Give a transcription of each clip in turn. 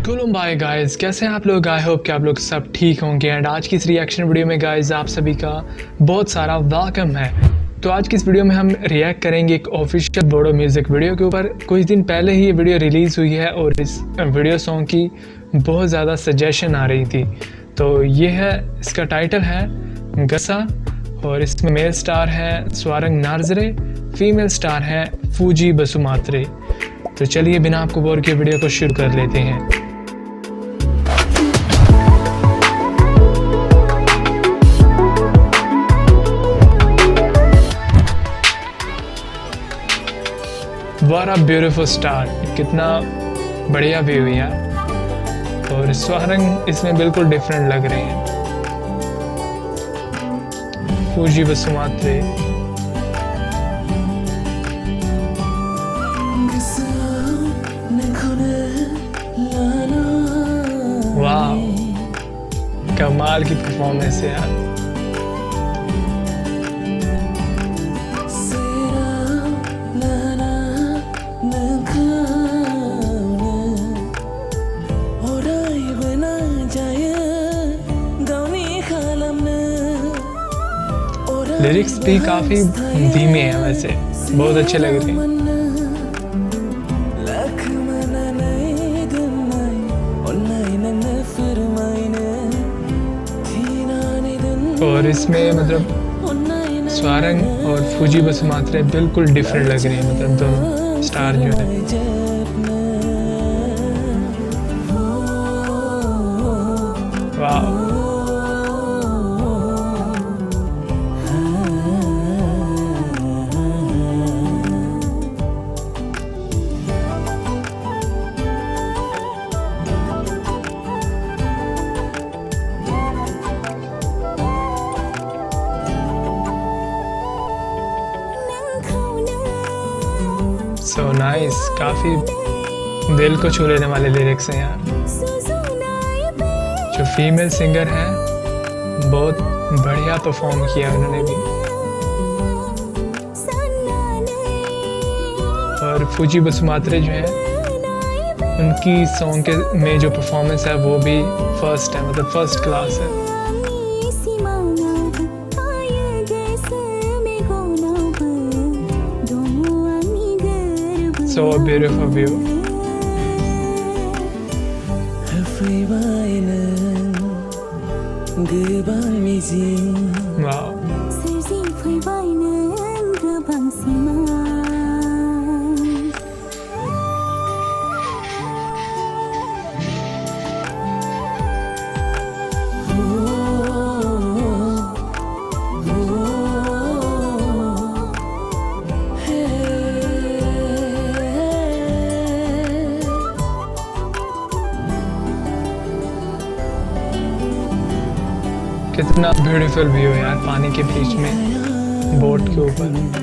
गुलुम्बाई guys, कैसे हैं आप लोग। आई होप कि आप लोग सब ठीक होंगे। एंड आज की इस रिएक्शन वीडियो में गाइस आप सभी का बहुत सारा वेलकम है। तो आज की इस वीडियो में हम रिएक्ट करेंगे एक ऑफिशियल बोडो म्यूज़िक वीडियो के ऊपर। कुछ दिन पहले ही ये वीडियो रिलीज़ हुई है और इस वीडियो सॉन्ग की बहुत ज़्यादा सजेशन आ रही थी। तो ये है, इसका टाइटल है गसा और इसमें मेल स्टार है स्वारंग नार्जरे, फीमेल स्टार है फूजी बसुमात्रे। तो चलिए बिना आपको बोर किए वीडियो को शुरू कर लेते हैं। What a beautiful star, कितना बढ़िया व्यू है यार। और स्वारंग इसमें बिल्कुल डिफरेंट लग रहे हैं। फूजी बसुमात्रे, वाह कमाल की परफॉर्मेंस है यार। लिरिक्स भी काफी धीमे हैं, वैसे बहुत अच्छे लग रहे हैं। और इसमें मतलब स्वारंग और फूजी बसुमात्रे बिल्कुल डिफरेंट लग रहे हैं, मतलब दोनों स्टार जो है। वाह सो नाइस, काफ़ी दिल को छू लेने वाले लिरिक्स हैं यार। जो फीमेल सिंगर है बहुत बढ़िया परफॉर्म किया उन्होंने भी। और फूजी बसुमात्रे जो है उनकी सॉन्ग के में जो परफॉर्मेंस है वो भी फर्स्ट है, मतलब फर्स्ट क्लास है। So beautiful view. Wow. कितना ब्यूटीफुल व्यू है यार, पानी के बीच में बोट के ऊपर।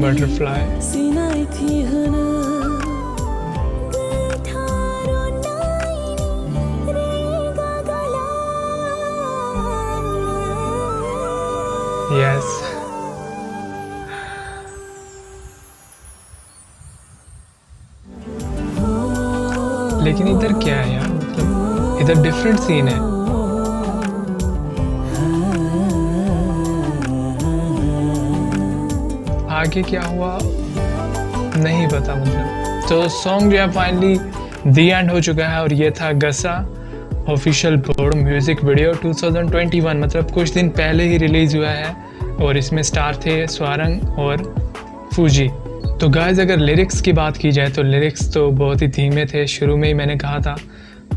Butterfly, yes. लेकिन इधर क्या है यार, मतलब इधर डिफरेंट सीन है। आगे क्या हुआ नहीं पता मतलब। तो सॉन्ग जो है फाइनली दी एंड हो चुका है और ये था गसा ऑफिशियल बोडो म्यूज़िक वीडियो 2021, मतलब कुछ दिन पहले ही रिलीज़ हुआ है। और इसमें स्टार थे स्वारंग और फूजी। तो गाइस अगर लिरिक्स की बात की जाए तो लिरिक्स तो बहुत ही धीमे थे, शुरू में ही मैंने कहा था।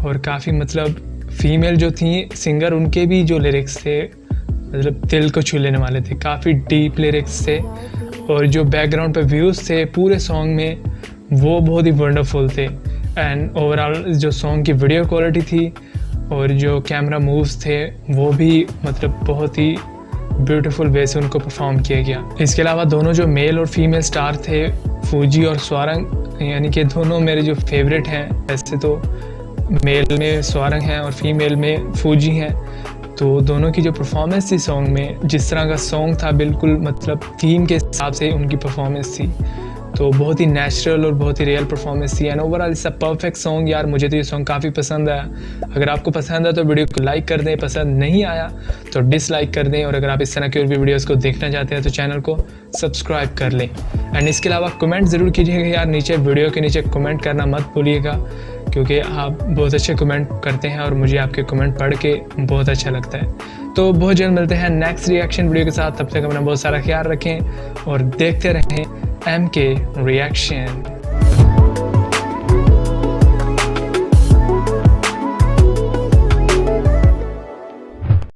और काफ़ी मतलब फीमेल जो थी सिंगर उनके भी जो लिरिक्स थे मतलब दिल को छू लेने वाले थे, काफ़ी डीप लिरिक्स थे। और जो बैकग्राउंड पे व्यूज़ थे पूरे सॉन्ग में वो बहुत ही वंडरफुल थे। एंड ओवरऑल जो सॉन्ग की वीडियो क्वालिटी थी और जो कैमरा मूव्स थे वो भी मतलब बहुत ही ब्यूटीफुल वे से उनको परफॉर्म किया गया। इसके अलावा दोनों जो मेल और फीमेल स्टार थे, फूजी और स्वारंग, यानी कि दोनों मेरे जो फेवरेट हैं। वैसे तो मेल में स्वारंग हैं और फीमेल में फूजी हैं, तो दोनों की जो परफॉर्मेंस थी सॉन्ग में, जिस तरह का सॉन्ग था बिल्कुल मतलब थीम के हिसाब से उनकी परफॉर्मेंस थी, तो बहुत ही नेचुरल और बहुत ही रियल परफॉर्मेंस थी। And overall it's a perfect song यार। मुझे तो ये सॉन्ग काफ़ी पसंद आया। अगर आपको पसंद है तो वीडियो को लाइक कर दें, पसंद नहीं आया तो डिसलाइक कर दें, और अगर आप इस तरह की और भी वीडियोस को देखना चाहते हैं तो चैनल को सब्सक्राइब कर लें। एंड इसके अलावा कमेंट ज़रूर कीजिएगा यार, नीचे वीडियो के नीचे कमेंट करना मत भूलिएगा, क्योंकि आप बहुत अच्छे कमेंट करते हैं और मुझे आपके कमेंट पढ़ के बहुत अच्छा लगता है। तो बहुत जल्द मिलते हैं नेक्स्ट रिएक्शन वीडियो के साथ। तब तक अपना बहुत सारा ख्याल रखें और देखते रहें MK Reaction।